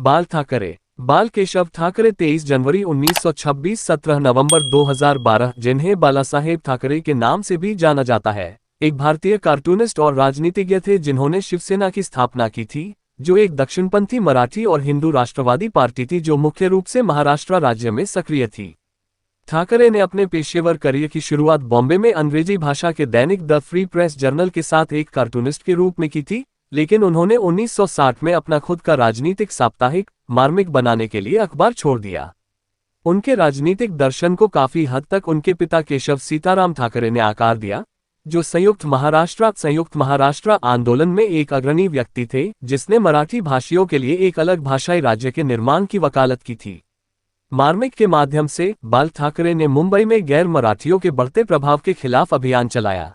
बाल ठाकरे। बाल केशव ठाकरे 23 जनवरी 1926 17 नवंबर 2012, जिन्हें बालासाहेब ठाकरे के नाम से भी जाना जाता है, एक भारतीय कार्टूनिस्ट और राजनीतिज्ञ थे जिन्होंने शिवसेना की स्थापना की थी, जो एक दक्षिणपंथी मराठी और हिंदू राष्ट्रवादी पार्टी थी जो मुख्य रूप से महाराष्ट्र राज्य में सक्रिय थी। ठाकरे ने अपने पेशेवर करियर की शुरुआत बॉम्बे में अंग्रेजी भाषा के दैनिक द फ्री प्रेस जर्नल के साथ एक कार्टूनिस्ट के रूप में की थी, लेकिन उन्होंने 1960 में अपना खुद का राजनीतिक साप्ताहिक मार्मिक बनाने के लिए अखबार छोड़ दिया। उनके राजनीतिक दर्शन को काफी हद तक उनके पिता केशव सीताराम ठाकरे ने आकार दिया, जो संयुक्त महाराष्ट्र आंदोलन में एक अग्रणी व्यक्ति थे, जिसने मराठी भाषियों के लिए एक अलग भाषाई राज्य के निर्माण की वकालत की थी। मार्मिक के माध्यम से बाल ठाकरे ने मुंबई में गैर मराठियों के बढ़ते प्रभाव के खिलाफ अभियान चलाया।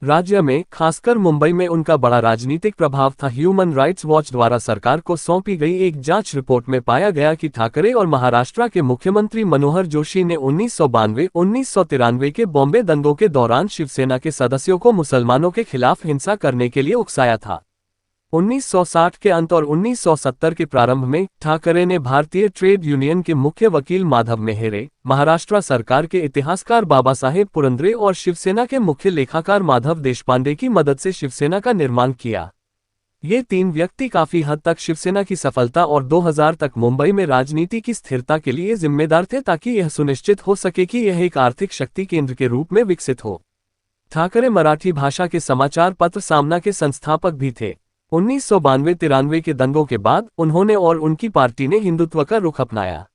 राज्य में, खासकर मुंबई में उनका बड़ा राजनीतिक प्रभाव था। ह्यूमन राइट्स वॉच द्वारा सरकार को सौंपी गई एक जांच रिपोर्ट में पाया गया कि ठाकरे और महाराष्ट्र के मुख्यमंत्री मनोहर जोशी ने 1992-1993 के बॉम्बे दंगों के दौरान शिवसेना के सदस्यों को मुसलमानों के खिलाफ हिंसा करने के लिए उकसाया था। 1960 के अंत और 1970 के प्रारंभ में ठाकरे ने भारतीय ट्रेड यूनियन के मुख्य वकील माधव मेहरे, महाराष्ट्र सरकार के इतिहासकार बाबासाहेब पुरंदरे और शिवसेना के मुख्य लेखाकार माधव देशपांडे की मदद से शिवसेना का निर्माण किया। ये तीन व्यक्ति काफी हद तक शिवसेना की सफलता और 2000 तक मुंबई में राजनीति की स्थिरता के लिए जिम्मेदार थे, ताकि यह सुनिश्चित हो सके कि यह एक आर्थिक शक्ति केंद्र के रूप में विकसित हो। ठाकरे मराठी भाषा के समाचार पत्र सामना के संस्थापक भी थे। 1992-93 के दंगों के बाद उन्होंने और उनकी पार्टी ने हिंदुत्व का रुख अपनाया।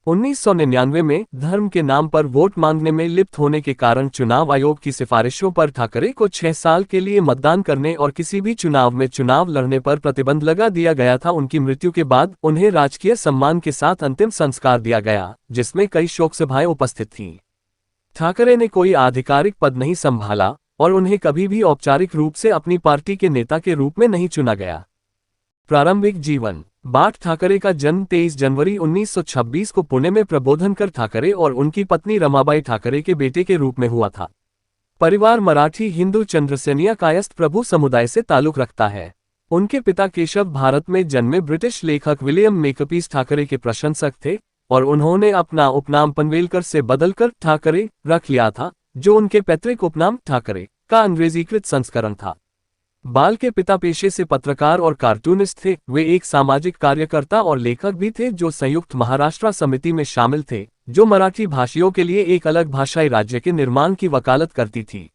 1999 में धर्म के नाम पर वोट मांगने में लिप्त होने के कारण चुनाव आयोग की सिफारिशों पर ठाकरे को 6 साल के लिए मतदान करने और किसी भी चुनाव में चुनाव लड़ने पर प्रतिबंध लगा दिया गया था। उनकी मृत्यु के बाद उन्हें राजकीय सम्मान के साथ अंतिम संस्कार दिया गया, जिसमें कई शोक सभाएं उपस्थित थीं। ठाकरे ने कोई आधिकारिक पद नहीं संभाला और उन्हें कभी भी औपचारिक रूप से अपनी पार्टी के नेता के रूप में नहीं चुना गया। प्रारंभिक जीवन। बाल ठाकरे का जन्म 23 जनवरी 1926 को पुणे में प्रबोधनकर ठाकरे और उनकी पत्नी रमाबाई ठाकरे के बेटे के रूप में हुआ था। परिवार मराठी हिंदू चंद्रसेनिया कायस्थ प्रभु समुदाय से ताल्लुक रखता है। उनके पिता केशव भारत में जन्मे ब्रिटिश लेखक विलियम मेकपीस ठाकरे के प्रशंसक थे और उन्होंने अपना उपनाम पनवेलकर से बदलकर ठाकरे रख लिया था, जो उनके पैतृक उपनाम ठाकरे का अंग्रेजीकृत संस्करण था। बाल के पिता पेशे से पत्रकार और कार्टूनिस्ट थे। वे एक सामाजिक कार्यकर्ता और लेखक भी थे जो संयुक्त महाराष्ट्र समिति में शामिल थे, जो मराठी भाषियों के लिए एक अलग भाषाई राज्य के निर्माण की वकालत करती थी।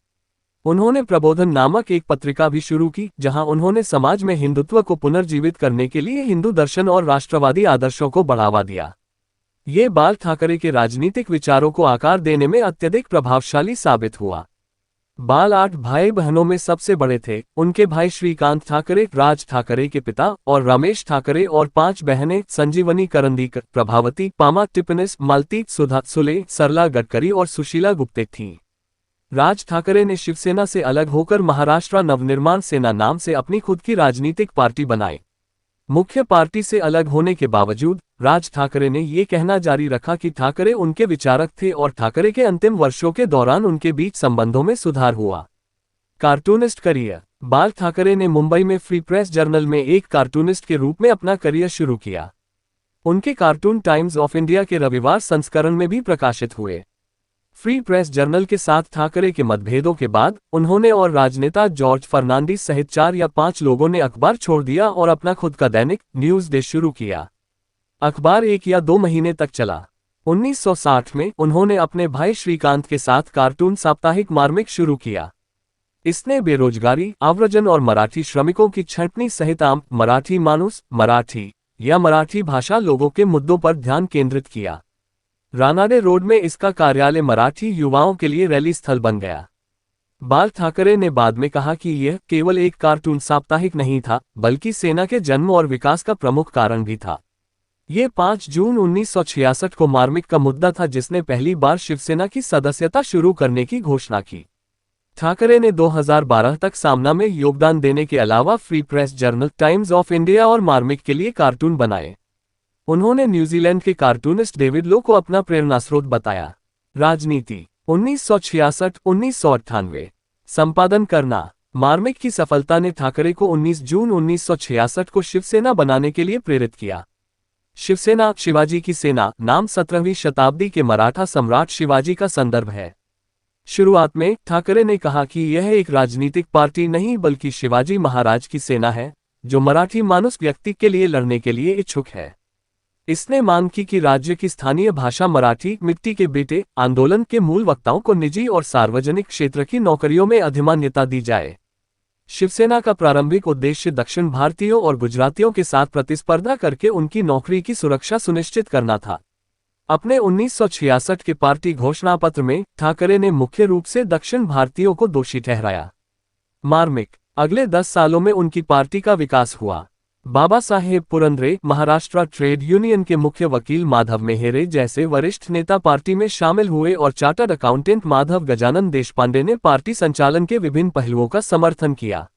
उन्होंने प्रबोधन नामक एक पत्रिका भी शुरू की, जहां उन्होंने समाज में हिंदुत्व को पुनर्जीवित करने के लिए हिंदू दर्शन और राष्ट्रवादी आदर्शों को बढ़ावा दिया। ये बाल ठाकरे के राजनीतिक विचारों को आकार देने में अत्यधिक प्रभावशाली साबित हुआ। बाल 8 भाई बहनों में सबसे बड़े थे। उनके भाई श्रीकांत ठाकरे राज ठाकरे के पिता और रमेश ठाकरे और 5 बहनें संजीवनी करंदीकर, प्रभावती, पामा टिपनिस, मालती, सुधा सुले, सरला गडकरी और सुशीला गुप्ते थीं। राज ठाकरे ने शिवसेना से अलग होकर महाराष्ट्र नवनिर्माण सेना नाम से अपनी खुद की राजनीतिक पार्टी बनाई। मुख्य पार्टी से अलग होने के बावजूद राज ठाकरे ने ये कहना जारी रखा कि ठाकरे उनके विचारक थे और ठाकरे के अंतिम वर्षों के दौरान उनके बीच संबंधों में सुधार हुआ। Cartoonist career. बाल ठाकरे ने मुंबई में फ्री प्रेस जर्नल में एक कार्टूनिस्ट के रूप में अपना करियर शुरू किया। उनके कार्टून टाइम्स ऑफ इंडिया के रविवार संस्करण में भी प्रकाशित हुए। फ्री प्रेस जर्नल के साथ ठाकरे के मतभेदों के बाद उन्होंने और राजनेता जॉर्ज फर्नांडीज सहित 4 या 5 लोगों ने अखबार छोड़ दिया और अपना खुद का दैनिक न्यूज डे शुरू किया। अखबार 1 या 2 महीने तक चला। 1960 में उन्होंने अपने भाई श्रीकांत के साथ कार्टून साप्ताहिक मार्मिक शुरू किया। इसने बेरोजगारी, आव्रजन और मराठी श्रमिकों की छंटनी सहित आम मराठी मानुस, मराठी या मराठी भाषा लोगों के मुद्दों पर ध्यान केंद्रित किया। रानाडे रोड में इसका कार्यालय मराठी युवाओं के लिए रैली स्थल बन गया। बाल ठाकरे ने बाद में कहा कि यह केवल एक कार्टून साप्ताहिक नहीं था, बल्कि सेना के जन्म और विकास का प्रमुख कारण भी था। ये 5 जून 1966 को मार्मिक का मुद्दा था, जिसने पहली बार शिवसेना की सदस्यता शुरू करने की घोषणा की। ठाकरे ने 2012 तक सामना में योगदान देने के अलावा free press journal times of India और मार्मिक के लिए कार्टून बनाए। उन्होंने न्यूजीलैंड के कार्टूनिस्ट डेविड लो को अपना प्रेरणास्रोत बताया। राजनीति। 1966-1998। संपादन करना। मार्मिक की सफलता ने ठाकरे को 19 जून 1966 को शिवसेना बनाने के लिए प्रेरित किया। शिवसेना, शिवाजी की सेना नाम 17वीं शताब्दी के मराठा सम्राट शिवाजी का संदर्भ है। शुरुआत में ठाकरे ने कहा कि यह एक राजनीतिक पार्टी नहीं बल्कि शिवाजी महाराज की सेना है, जो मराठी मानुस व्यक्ति के लिए लड़ने के लिए इच्छुक है। इसने मांग की कि राज्य की स्थानीय भाषा मराठी, मिट्टी के बेटे आंदोलन के मूल वक्ताओं को निजी और सार्वजनिक क्षेत्र की नौकरियों में अधिमान्यता दी जाए। शिवसेना का प्रारंभिक उद्देश्य दक्षिण भारतीयों और गुजरातियों के साथ प्रतिस्पर्धा करके उनकी नौकरी की सुरक्षा सुनिश्चित करना था। अपने 1966 के पार्टी घोषणापत्र में ठाकरे ने मुख्य रूप से दक्षिण भारतीयों को दोषी ठहराया। मार्मिक अगले 10 सालों में उनकी पार्टी का विकास हुआ। बाबा साहेब पुरंदरे, महाराष्ट्र ट्रेड यूनियन के मुख्य वकील माधव मेहरे जैसे वरिष्ठ नेता पार्टी में शामिल हुए और चार्टर्ड अकाउंटेंट माधव गजानन देशपांडे ने पार्टी संचालन के विभिन्न पहलुओं का समर्थन किया।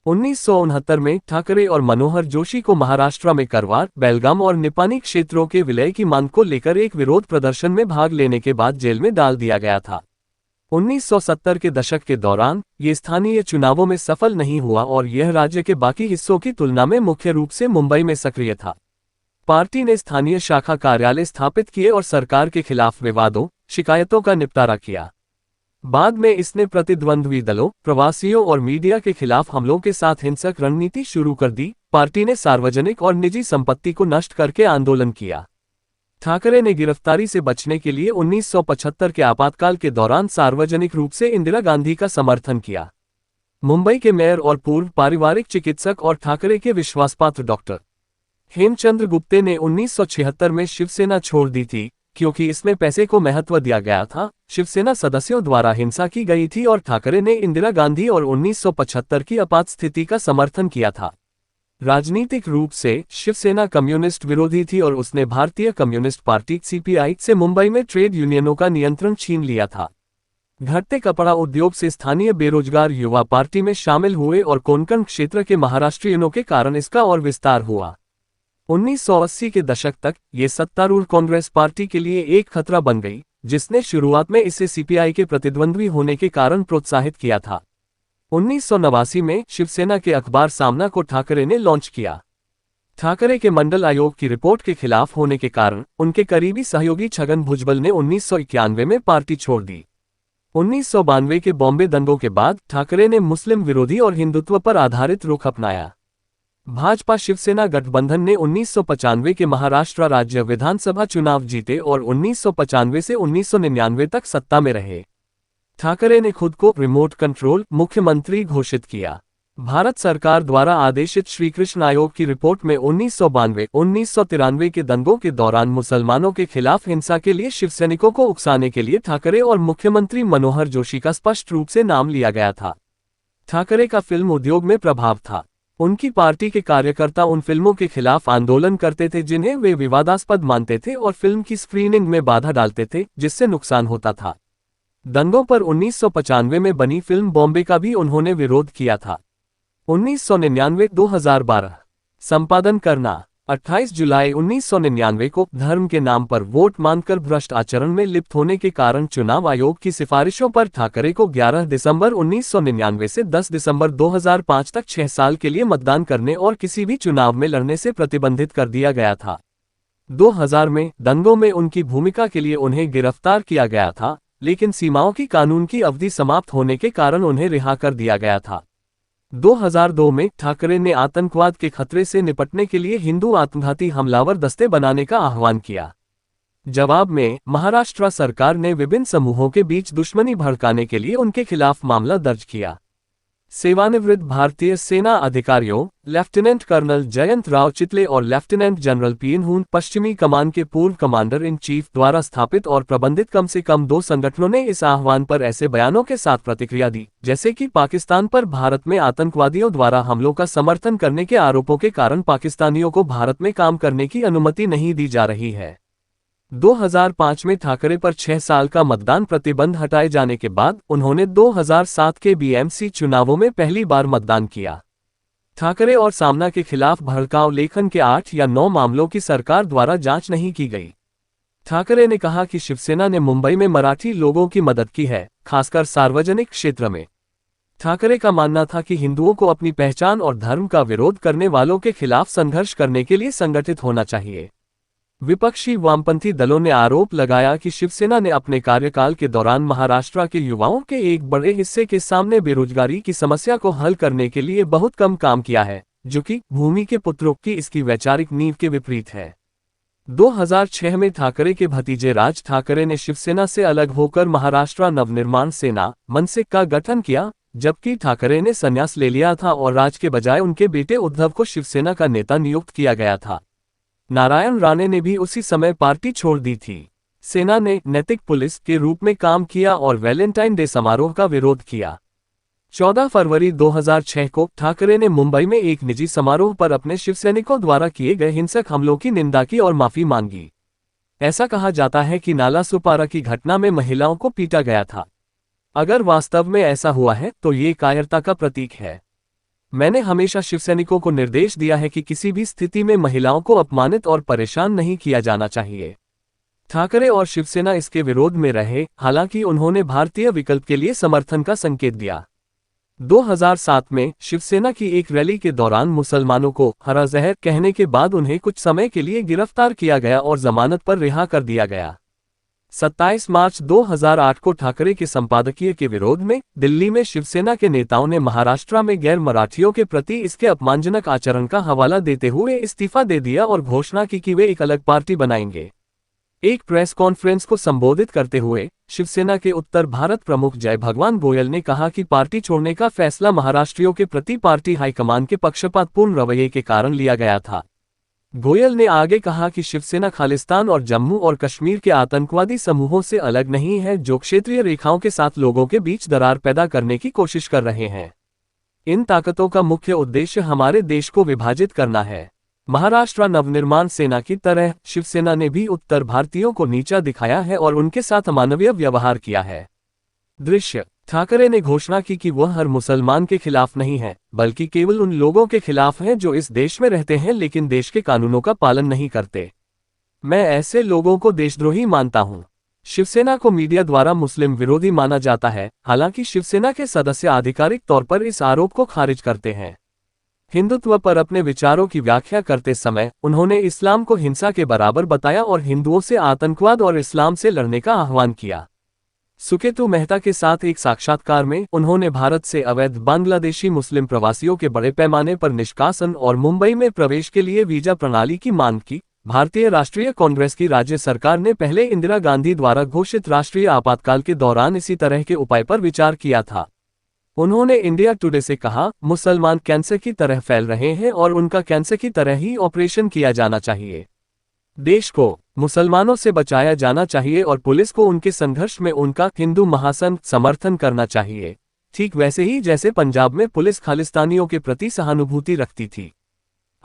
1969 में ठाकरे और मनोहर जोशी को महाराष्ट्र में करवार, बेलगाम और निपानी क्षेत्रों के विलय की मांग को लेकर एक विरोध प्रदर्शन में भाग लेने के बाद जेल में डाल दिया गया था। 1970 के दशक के दौरान ये स्थानीय चुनावों में सफल नहीं हुआ और यह राज्य के बाकी हिस्सों की तुलना में मुख्य रूप से मुंबई में सक्रिय था। पार्टी ने स्थानीय शाखा कार्यालय स्थापित किए और सरकार के खिलाफ विवादों, शिकायतों का निपटारा किया। बाद में इसने प्रतिद्वंद्वी दलों, प्रवासियों और मीडिया के खिलाफ हमलों के साथ हिंसक रणनीति शुरू कर दी। पार्टी ने सार्वजनिक और निजी संपत्ति को नष्ट करके आंदोलन किया। ठाकरे ने गिरफ्तारी से बचने के लिए 1975 के आपातकाल के दौरान सार्वजनिक रूप से इंदिरा गांधी का समर्थन किया। मुंबई के मेयर और पूर्व पारिवारिक चिकित्सक और ठाकरे के विश्वासपात्र डॉक्टर हेमचंद्र गुप्ते ने 1976 में शिवसेना छोड़ दी थी, क्योंकि इसमें पैसे को महत्व दिया गया था। शिवसेना सदस्यों द्वारा हिंसा की गई थी और ठाकरे ने इंदिरा गांधी और 1975 की आपात स्थिति का समर्थन किया था। राजनीतिक रूप से शिवसेना कम्युनिस्ट विरोधी थी और उसने भारतीय कम्युनिस्ट पार्टी सीपीआई से मुंबई में ट्रेड यूनियनों का नियंत्रण छीन लिया था। घटते कपड़ा उद्योग से स्थानीय बेरोजगार युवा पार्टी में शामिल हुए और कोंकण क्षेत्र के महाराष्ट्रियनों के कारण इसका और विस्तार हुआ। 1980 के दशक तक ये सत्तारूढ़ कांग्रेस पार्टी के लिए एक खतरा बन गई, जिसने शुरुआत में इसे सीपीआई के प्रतिद्वंद्वी होने के कारण प्रोत्साहित किया था। 1989 में शिवसेना के अखबार सामना को ठाकरे ने लॉन्च किया। ठाकरे के मंडल आयोग की रिपोर्ट के खिलाफ होने के कारण उनके करीबी सहयोगी छगन भुजबल ने 1991 में पार्टी छोड़ दी। 1992 के बॉम्बे दंगों के बाद ठाकरे ने मुस्लिम विरोधी और हिंदुत्व पर आधारित रुख अपनाया। भाजपा शिवसेना गठबंधन ने 1995 के महाराष्ट्र राज्य विधानसभा चुनाव जीते और 1995 से 1999 तक सत्ता में रहे। ठाकरे ने खुद को रिमोट कंट्रोल मुख्यमंत्री घोषित किया। भारत सरकार द्वारा आदेशित श्रीकृष्ण आयोग की रिपोर्ट में 1992-1993 के दंगों के दौरान मुसलमानों के खिलाफ हिंसा के लिए शिवसैनिकों को उकसाने के लिए ठाकरे और मुख्यमंत्री मनोहर जोशी का स्पष्ट रूप से नाम लिया गया था। ठाकरे का फिल्म उद्योग में प्रभाव था। उनकी पार्टी के कार्यकर्ता उन फिल्मों के खिलाफ आंदोलन करते थे जिन्हें वे विवादास्पद मानते थे और फिल्म की स्क्रीनिंग में बाधा डालते थे, जिससे नुकसान होता था। दंगों पर 1995 में बनी फिल्म बॉम्बे का भी उन्होंने विरोध किया था। 1999-2012 संपादन करना 28 जुलाई 1999 को धर्म के नाम पर वोट मांगकर भ्रष्ट आचरण में लिप्त होने के कारण चुनाव आयोग की सिफारिशों पर ठाकरे को 11 दिसंबर 1999 से 10 दिसंबर 2005 तक 6 साल के लिए मतदान करने और किसी भी चुनाव में लड़ने से प्रतिबंधित कर दिया गया था। 2000 में दंगों में उनकी भूमिका के लिए उन्हें गिरफ्तार किया गया था, लेकिन सीमाओं की कानून की अवधि समाप्त होने के कारण उन्हें रिहा कर दिया गया था। 2002 में ठाकरे ने आतंकवाद के खतरे से निपटने के लिए हिंदू आत्मघाती हमलावर दस्ते बनाने का आह्वान किया। जवाब में महाराष्ट्र सरकार ने विभिन्न समूहों के बीच दुश्मनी भड़काने के लिए उनके खिलाफ मामला दर्ज किया। सेवानिवृत्त भारतीय सेना अधिकारियों लेफ्टिनेंट कर्नल जयंत राव चितले और लेफ्टिनेंट जनरल पीएन हून पश्चिमी कमान के पूर्व कमांडर इन चीफ द्वारा स्थापित और प्रबंधित कम से कम 2 संगठनों ने इस आह्वान पर ऐसे बयानों के साथ प्रतिक्रिया दी, जैसे कि पाकिस्तान पर भारत में आतंकवादियों द्वारा हमलों का समर्थन करने के आरोपों के कारण पाकिस्तानियों को भारत में काम करने की अनुमति नहीं दी जा रही है। 2005 में ठाकरे पर 6 साल का मतदान प्रतिबंध हटाए जाने के बाद उन्होंने 2007 के बीएमसी चुनावों में पहली बार मतदान किया। ठाकरे और सामना के खिलाफ भड़काऊ लेखन के 8 या 9 मामलों की सरकार द्वारा जांच नहीं की गई। ठाकरे ने कहा कि शिवसेना ने मुंबई में मराठी लोगों की मदद की है, खासकर सार्वजनिक क्षेत्र में। ठाकरे का मानना था कि हिंदुओं को अपनी पहचान और धर्म का विरोध करने वालों के खिलाफ संघर्ष करने के लिए संगठित होना चाहिए। विपक्षी वामपंथी दलों ने आरोप लगाया कि शिवसेना ने अपने कार्यकाल के दौरान महाराष्ट्र के युवाओं के एक बड़े हिस्से के सामने बेरोजगारी की समस्या को हल करने के लिए बहुत कम काम किया है, जो कि भूमि के पुत्रों की इसकी वैचारिक नींव के विपरीत है। 2006 में ठाकरे के भतीजे राज ठाकरे ने शिवसेना से अलग होकर महाराष्ट्र नवनिर्माण सेना मनसे का गठन किया, जबकि ठाकरे ने संन्यास ले लिया था और राज के बजाय उनके बेटे उद्धव को शिवसेना का नेता नियुक्त किया गया था। नारायण राणे ने भी उसी समय पार्टी छोड़ दी थी। सेना ने नैतिक पुलिस के रूप में काम किया और वैलेंटाइन डे समारोह का विरोध किया। 14 फरवरी 2006 को ठाकरे ने मुंबई में एक निजी समारोह पर अपने शिवसैनिकों द्वारा किए गए हिंसक हमलों की निंदा की और माफी मांगी। ऐसा कहा जाता है कि नाला सुपारा की घटना में महिलाओं को पीटा गया था। अगर वास्तव में ऐसा हुआ है तो ये कायरता का प्रतीक है। मैंने हमेशा शिवसैनिकों को निर्देश दिया है कि किसी भी स्थिति में महिलाओं को अपमानित और परेशान नहीं किया जाना चाहिए। ठाकरे और शिवसेना इसके विरोध में रहे, हालांकि उन्होंने भारतीय विकल्प के लिए समर्थन का संकेत दिया। 2007 में शिवसेना की एक रैली के दौरान मुसलमानों को हरा जहर कहने के बाद उन्हें कुछ समय के लिए गिरफ्तार किया गया और जमानत पर रिहा कर दिया गया। 27 मार्च 2008 को ठाकरे के संपादकीय के विरोध में दिल्ली में शिवसेना के नेताओं ने महाराष्ट्र में गैर मराठियों के प्रति इसके अपमानजनक आचरण का हवाला देते हुए इस्तीफा दे दिया और घोषणा की कि वे एक अलग पार्टी बनाएंगे। एक प्रेस कॉन्फ्रेंस को संबोधित करते हुए शिवसेना के उत्तर भारत प्रमुख जय भगवान गोयल ने कहा कि पार्टी छोड़ने का फैसला महाराष्ट्रियों के प्रति पार्टी हाईकमान के पक्षपातपूर्ण रवैये के कारण लिया गया था। गोयल ने आगे कहा कि शिवसेना खालिस्तान और जम्मू और कश्मीर के आतंकवादी समूहों से अलग नहीं है, जो क्षेत्रीय रेखाओं के साथ लोगों के बीच दरार पैदा करने की कोशिश कर रहे हैं। इन ताकतों का मुख्य उद्देश्य हमारे देश को विभाजित करना है। महाराष्ट्र नवनिर्माण सेना की तरह शिवसेना ने भी उत्तर भारतीयों को नीचा दिखाया है और उनके साथ अमानवीय व्यवहार किया है। दृश्य ठाकरे ने घोषणा की कि वह हर मुसलमान के खिलाफ नहीं है, बल्कि केवल उन लोगों के खिलाफ हैं जो इस देश में रहते हैं लेकिन देश के कानूनों का पालन नहीं करते। मैं ऐसे लोगों को देशद्रोही मानता हूं। शिवसेना को मीडिया द्वारा मुस्लिम विरोधी माना जाता है, हालांकि शिवसेना के सदस्य आधिकारिक तौर पर इस आरोप को खारिज करते हैं। हिंदुत्व पर अपने विचारों की व्याख्या करते समय उन्होंने इस्लाम को हिंसा के बराबर बताया और हिंदुओं से आतंकवाद और इस्लाम से लड़ने का आह्वान किया। सुकेतु मेहता के साथ एक साक्षात्कार में उन्होंने भारत से अवैध बांग्लादेशी मुस्लिम प्रवासियों के बड़े पैमाने पर निष्कासन और मुंबई में प्रवेश के लिए वीजा प्रणाली की मांग की। भारतीय राष्ट्रीय कांग्रेस की राज्य सरकार ने पहले इंदिरा गांधी द्वारा घोषित राष्ट्रीय आपातकाल के दौरान इसी तरह के उपाय पर विचार किया था। उन्होंने इंडिया टुडे से कहा, मुसलमान कैंसर की तरह फैल रहे हैं और उनका कैंसर की तरह ही ऑपरेशन किया जाना चाहिए। देश को मुसलमानों से बचाया जाना चाहिए और पुलिस को उनके संघर्ष में उनका हिंदू महासंघ समर्थन करना चाहिए, ठीक वैसे ही जैसे पंजाब में पुलिस खालिस्तानियों के प्रति सहानुभूति रखती थी।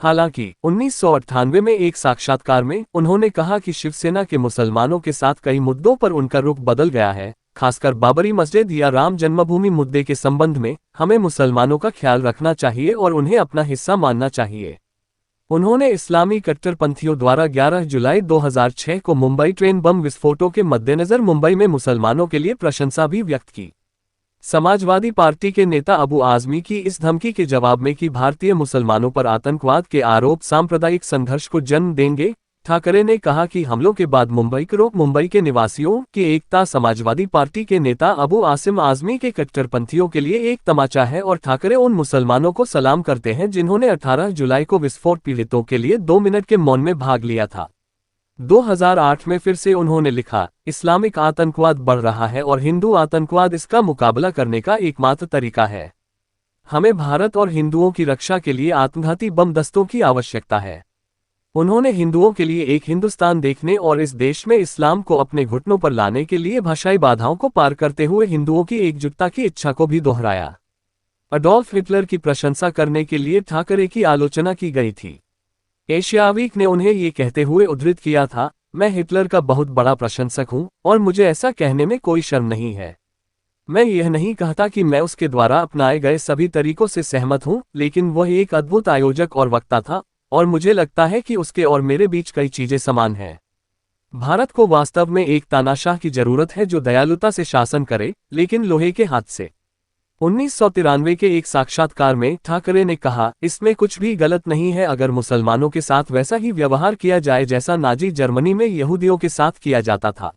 हालांकि 1998 में एक साक्षात्कार में उन्होंने कहा कि शिवसेना के मुसलमानों के साथ कई मुद्दों पर उनका रुख बदल गया है, खासकर बाबरी मस्जिद या राम जन्मभूमि मुद्दे के संबंध में हमें मुसलमानों का ख्याल रखना चाहिए और उन्हें अपना हिस्सा मानना चाहिए। उन्होंने इस्लामी कट्टरपंथियों द्वारा 11 जुलाई 2006 को मुंबई ट्रेन बम विस्फोटों के मद्देनजर मुंबई में मुसलमानों के लिए प्रशंसा भी व्यक्त की। समाजवादी पार्टी के नेता अबू आजमी की इस धमकी के जवाब में कि भारतीय मुसलमानों पर आतंकवाद के आरोप सांप्रदायिक संघर्ष को जन्म देंगे, ठाकरे ने कहा कि हमलों के बाद मुंबई के निवासियों की एकता समाजवादी पार्टी के नेता अबू आसिम आजमी के कट्टरपंथियों के लिए एक तमाचा है और ठाकरे उन मुसलमानों को सलाम करते हैं जिन्होंने 18 जुलाई को विस्फोट पीड़ितों के लिए 2 मिनट के मौन में भाग लिया था। 2008 में फिर से उन्होंने लिखा, इस्लामिक आतंकवाद बढ़ रहा है और हिंदू आतंकवाद इसका मुकाबला करने का एकमात्र तरीका है। हमें भारत और हिंदुओं की रक्षा के लिए आत्मघाती बम दस्तों की आवश्यकता है। उन्होंने हिंदुओं के लिए एक हिंदुस्तान देखने और इस देश में इस्लाम को अपने घुटनों पर लाने के लिए भाषाई बाधाओं को पार करते हुए हिंदुओं की एकजुटता की इच्छा को भी दोहराया। अडोल्फ हिटलर की प्रशंसा करने के लिए ठाकरे की आलोचना की गई थी। एशिया वीक ने उन्हें ये कहते हुए उद्धृत किया था, मैं हिटलर का बहुत बड़ा प्रशंसक हूं और मुझे ऐसा कहने में कोई शर्म नहीं है। मैं यह नहीं कहता कि मैं उसके द्वारा अपनाए गए सभी तरीकों से सहमत हूं, लेकिन वह एक अद्भुत आयोजक और वक्ता था और मुझे लगता है कि उसके और मेरे बीच कई चीजें समान हैं। भारत को वास्तव में एक तानाशाह की जरूरत है जो दयालुता से शासन करे, लेकिन लोहे के हाथ से। 1993 के एक साक्षात्कार में ठाकरे ने कहा, इसमें कुछ भी गलत नहीं है अगर मुसलमानों के साथ वैसा ही व्यवहार किया जाए जैसा नाजी जर्मनी में यहूदियों के साथ किया जाता था।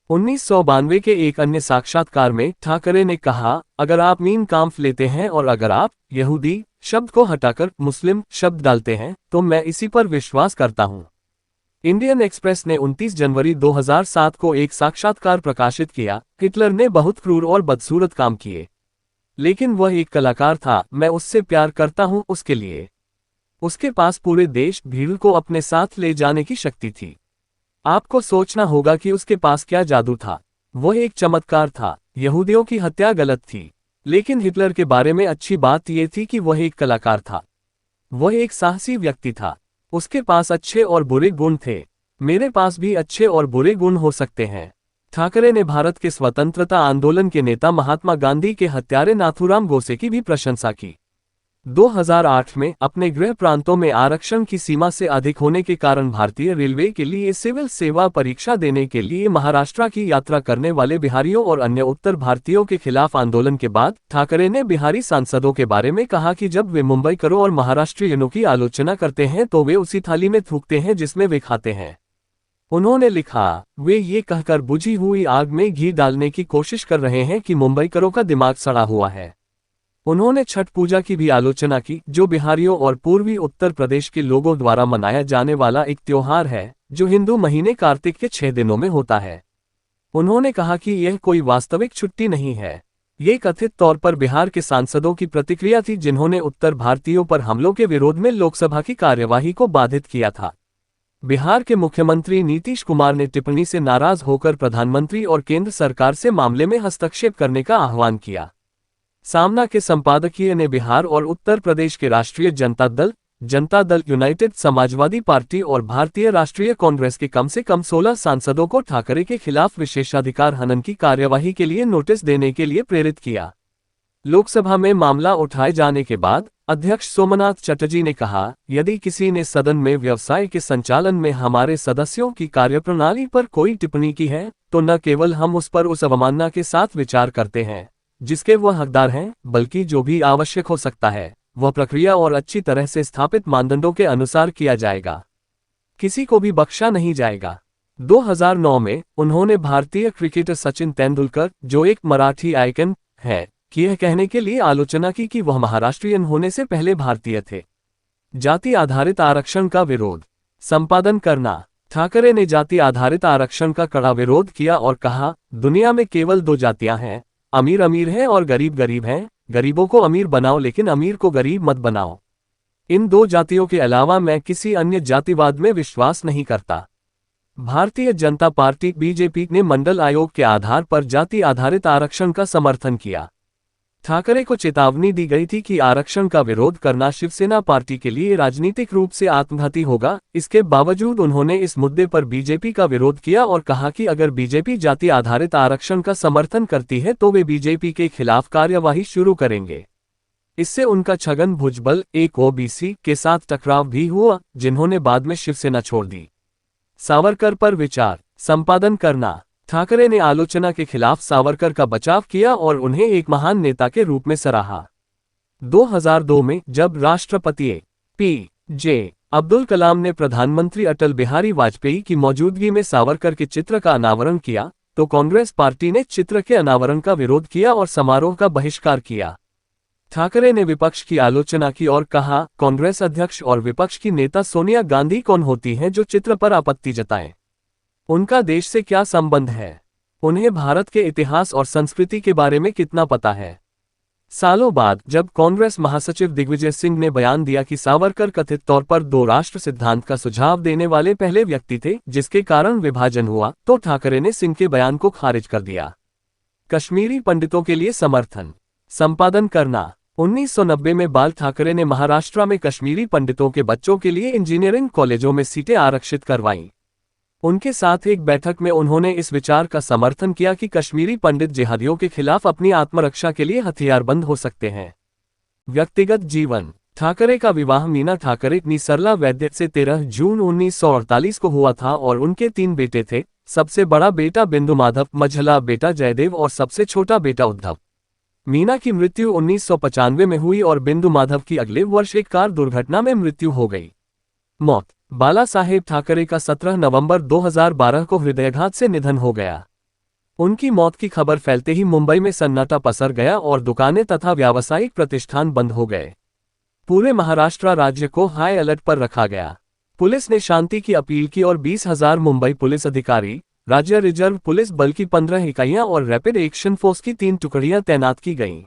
1992 के एक अन्य साक्षात्कार में ठाकरे ने कहा, अगर आप मीन काम्फ लेते हैं और अगर आप यहूदी शब्द को हटाकर मुस्लिम शब्द डालते हैं तो मैं इसी पर विश्वास करता हूं। इंडियन एक्सप्रेस ने 29 जनवरी 2007 को एक साक्षात्कार प्रकाशित किया। हिटलर ने बहुत क्रूर और बदसूरत काम किए, लेकिन वह एक कलाकार था, मैं उससे प्यार करता हूं उसके लिए। उसके पास पूरे देश भीड़ को अपने साथ ले जाने की शक्ति थी। आपको सोचना होगा कि उसके पास क्या जादू था। वह एक चमत्कार था। यहूदियों की हत्या गलत थी, लेकिन हिटलर के बारे में अच्छी बात यह थी कि वह एक कलाकार था। वह एक साहसी व्यक्ति था। उसके पास अच्छे और बुरे गुण थे। मेरे पास भी अच्छे और बुरे गुण हो सकते हैं। ठाकरे ने भारत के स्वतंत्रता आंदोलन के नेता महात्मा गांधी के हत्यारे नाथूराम गोडसे की भी प्रशंसा की। 2008 में अपने गृह प्रांतों में आरक्षण की सीमा से अधिक होने के कारण भारतीय रेलवे के लिए सिविल सेवा परीक्षा देने के लिए महाराष्ट्र की यात्रा करने वाले बिहारियों और अन्य उत्तर भारतीयों के खिलाफ आंदोलन के बाद ठाकरे ने बिहारी सांसदों के बारे में कहा कि जब वे मुंबईकरों और महाराष्ट्रियनों की आलोचना करते हैं तो वे उसी थाली में थूकते हैं जिसमें वे खाते हैं। उन्होंने लिखा, वे ये कहकर बुझी हुई आग में घी डालने की कोशिश कर रहे हैं कि मुंबईकरों का दिमाग सड़ा हुआ है। उन्होंने छठ पूजा की भी आलोचना की, जो बिहारियों और पूर्वी उत्तर प्रदेश के लोगों द्वारा मनाया जाने वाला एक त्योहार है जो हिंदू महीने कार्तिक के 6 दिनों में होता है। उन्होंने कहा कि यह कोई वास्तविक छुट्टी नहीं है। ये कथित तौर पर बिहार के सांसदों की प्रतिक्रिया थी जिन्होंने उत्तर भारतीयों पर हमलों के विरोध में लोकसभा की कार्यवाही को बाधित किया था। बिहार के मुख्यमंत्री नीतीश कुमार ने टिप्पणी से नाराज होकर प्रधानमंत्री और केंद्र सरकार से मामले में हस्तक्षेप करने का आह्वान किया। सामना के संपादकीय ने बिहार और उत्तर प्रदेश के राष्ट्रीय जनता दल यूनाइटेड, समाजवादी पार्टी और भारतीय राष्ट्रीय कांग्रेस के कम से कम 16 सांसदों को ठाकरे के खिलाफ विशेषाधिकार हनन की कार्यवाही के लिए नोटिस देने के लिए प्रेरित किया। लोकसभा में मामला उठाए जाने के बाद अध्यक्ष सोमनाथ चटर्जी ने कहा, यदि किसी ने सदन में व्यवसाय के संचालन में हमारे सदस्यों की कार्यप्रणाली पर कोई टिप्पणी की है तो न केवल हम उस पर उस अवमानना के साथ विचार करते हैं जिसके वह हकदार हैं, बल्कि जो भी आवश्यक हो सकता है वह प्रक्रिया और अच्छी तरह से स्थापित मानदंडों के अनुसार किया जाएगा। किसी को भी बख्शा नहीं जाएगा। 2009 में उन्होंने भारतीय क्रिकेटर सचिन तेंदुलकर, जो एक मराठी आइकन है, की यह कहने के लिए आलोचना की कि वह महाराष्ट्रियन होने से पहले भारतीय थे। जाति आधारित आरक्षण का विरोध। संपादन करना। ठाकरे ने जाति आधारित आरक्षण का कड़ा विरोध किया और कहा, दुनिया में केवल 2 जातियां हैं, अमीर अमीर हैं और गरीब गरीब हैं। गरीबों को अमीर बनाओ लेकिन अमीर को गरीब मत बनाओ। इन 2 जातियों के अलावा मैं किसी अन्य जातिवाद में विश्वास नहीं करता। भारतीय जनता पार्टी बीजेपी ने मंडल आयोग के आधार पर जाति आधारित आरक्षण का समर्थन किया। ठाकरे को चेतावनी दी गई थी कि आरक्षण का विरोध करना शिवसेना पार्टी के लिए राजनीतिक रूप से आत्मघाती होगा। इसके बावजूद उन्होंने इस मुद्दे पर बीजेपी का विरोध किया और कहा कि अगर बीजेपी जाति आधारित आरक्षण का समर्थन करती है तो वे बीजेपी के खिलाफ कार्यवाही शुरू करेंगे। इससे उनका छगन भुजबल, एक ओबीसी के साथ टकराव भी हुआ, जिन्होंने बाद में शिवसेना छोड़ दी। सावरकर पर विचार। संपादन करना। ठाकरे ने आलोचना के खिलाफ सावरकर का बचाव किया और उन्हें एक महान नेता के रूप में सराहा। 2002 में जब राष्ट्रपति पी.जे. अब्दुल कलाम ने प्रधानमंत्री अटल बिहारी वाजपेयी की मौजूदगी में सावरकर के चित्र का अनावरण किया तो कांग्रेस पार्टी ने चित्र के अनावरण का विरोध किया और समारोह का बहिष्कार किया। ठाकरे ने विपक्ष की आलोचना की और कहा, कांग्रेस अध्यक्ष और विपक्ष की नेता सोनिया गांधी कौन होती हैं जो चित्र पर आपत्ति जताएं? उनका देश से क्या संबंध है? उन्हें भारत के इतिहास और संस्कृति के बारे में कितना पता है? सालों बाद जब कांग्रेस महासचिव दिग्विजय सिंह ने बयान दिया कि सावरकर कथित तौर पर 2 राष्ट्र सिद्धांत का सुझाव देने वाले पहले व्यक्ति थे जिसके कारण विभाजन हुआ, तो ठाकरे ने सिंह के बयान को खारिज कर दिया। कश्मीरी पंडितों के लिए समर्थन। संपादन करना। 1990 में बाल ठाकरे ने महाराष्ट्र में कश्मीरी पंडितों के बच्चों के लिए इंजीनियरिंग कॉलेजों में सीटें आरक्षित करवाईं। उनके साथ एक बैठक में उन्होंने इस विचार का समर्थन किया कि कश्मीरी पंडित जिहादियों के खिलाफ अपनी आत्मरक्षा के लिए हथियारबंद हो सकते हैं। व्यक्तिगत जीवन। ठाकरे का विवाह मीना ठाकरे नी सरला वैद्य से 13 जून 1948 को हुआ था और उनके 3 बेटे थे। सबसे बड़ा बेटा बिंदु माधव, मझला बेटा जयदेव और सबसे छोटा बेटा उद्धव। मीना की मृत्यु 1995 में हुई और बिंदु माधव की अगले वर्ष एक कार दुर्घटना में मृत्यु हो गई। मौत। बाला साहेब ठाकरे का 17 नवंबर 2012 को हृदयाघात से निधन हो गया। उनकी मौत की खबर फैलते ही मुंबई में सन्नाटा पसर गया और दुकानें तथा व्यावसायिक प्रतिष्ठान बंद हो गए। पूरे महाराष्ट्र राज्य को हाई अलर्ट पर रखा गया। पुलिस ने शांति की अपील की और 20,000 मुंबई पुलिस अधिकारी, राज्य रिजर्व पुलिस बल की 15 इकाइयां और रैपिड एक्शन फोर्स की 3 टुकड़ियां तैनात की गईं।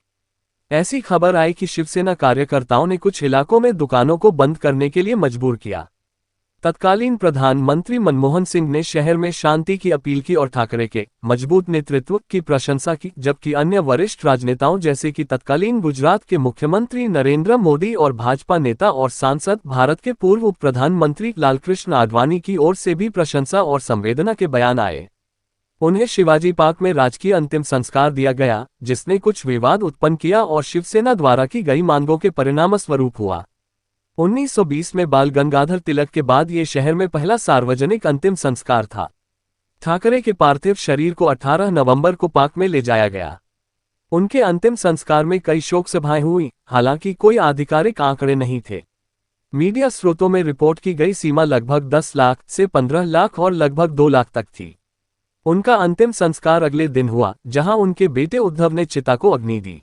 ऐसी खबर आई कि शिवसेना कार्यकर्ताओं ने कुछ इलाकों में दुकानों को बंद करने के लिए मजबूर किया। तत्कालीन प्रधानमंत्री मनमोहन सिंह ने शहर में शांति की अपील की और ठाकरे के मजबूत नेतृत्व की प्रशंसा की, जबकि अन्य वरिष्ठ राजनेताओं जैसे कि तत्कालीन गुजरात के मुख्यमंत्री नरेंद्र मोदी और भाजपा नेता और सांसद भारत के पूर्व उप प्रधानमंत्री लालकृष्ण आडवाणी की ओर से भी प्रशंसा और संवेदना के बयान आए। उन्हें शिवाजी पार्क में राजकीय अंतिम संस्कार दिया गया, जिसने कुछ विवाद उत्पन्न किया और शिवसेना द्वारा की गई मांगों के परिणामस्वरूप हुआ। 1920 में बाल गंगाधर तिलक के बाद ये शहर में पहला सार्वजनिक अंतिम संस्कार था। ठाकरे के पार्थिव शरीर को 18 नवंबर को पाक में ले जाया गया। उनके अंतिम संस्कार में कई शोक सभाएं हुई, हालांकि कोई आधिकारिक आंकड़े नहीं थे। मीडिया स्रोतों में रिपोर्ट की गई सीमा लगभग 10 लाख से 15 लाख और लगभग 2 लाख तक थी। उनका अंतिम संस्कार अगले दिन हुआ, जहां उनके बेटे उद्धव ने चिता को अग्नि दी।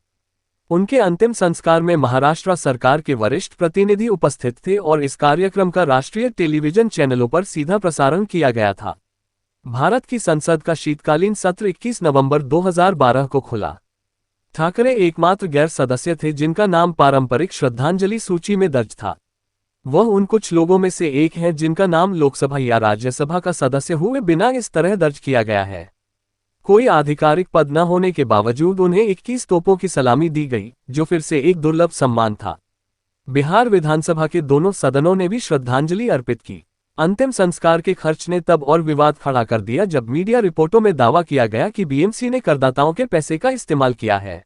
उनके अंतिम संस्कार में महाराष्ट्र सरकार के वरिष्ठ प्रतिनिधि उपस्थित थे और इस कार्यक्रम का राष्ट्रीय टेलीविजन चैनलों पर सीधा प्रसारण किया गया था। भारत की संसद का शीतकालीन सत्र 21 नवंबर 2012 को खुला। ठाकरे एकमात्र गैर सदस्य थे जिनका नाम पारंपरिक श्रद्धांजलि सूची में दर्ज था। वह उन कुछ लोगों में से एक हैं जिनका नाम लोकसभा या राज्यसभा का सदस्य हुए बिना इस तरह दर्ज किया गया है। कोई आधिकारिक पद न होने के बावजूद उन्हें 21 तोपों की सलामी दी गई, जो फिर से एक दुर्लभ सम्मान था। बिहार विधानसभा के दोनों सदनों ने भी श्रद्धांजलि अर्पित की। अंतिम संस्कार के खर्च ने तब और विवाद खड़ा कर दिया जब मीडिया रिपोर्टों में दावा किया गया कि बीएमसी ने करदाताओं के पैसे का इस्तेमाल किया है।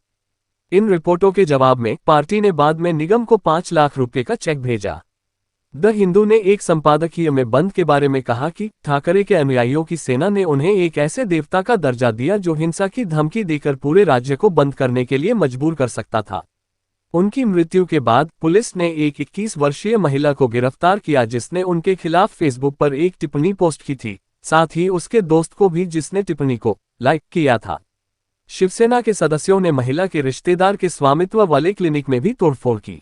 इन रिपोर्टों के जवाब में पार्टी ने बाद में निगम को 5 लाख रुपये का चेक भेजा। द हिंदू ने एक संपादकीय में बंद के बारे में कहा कि ठाकरे के अनुयायियों की सेना ने उन्हें एक ऐसे देवता का दर्जा दिया जो हिंसा की धमकी देकर पूरे राज्य को बंद करने के लिए मजबूर कर सकता था। उनकी मृत्यु के बाद पुलिस ने एक 21 वर्षीय महिला को गिरफ्तार किया जिसने उनके खिलाफ फेसबुक पर एक टिप्पणी पोस्ट की थी, साथ ही उसके दोस्त को भी जिसने टिप्पणी को लाइक किया था। शिवसेना के सदस्यों ने महिला के रिश्तेदार के स्वामित्व वाले क्लिनिक में भी तोड़फोड़ की।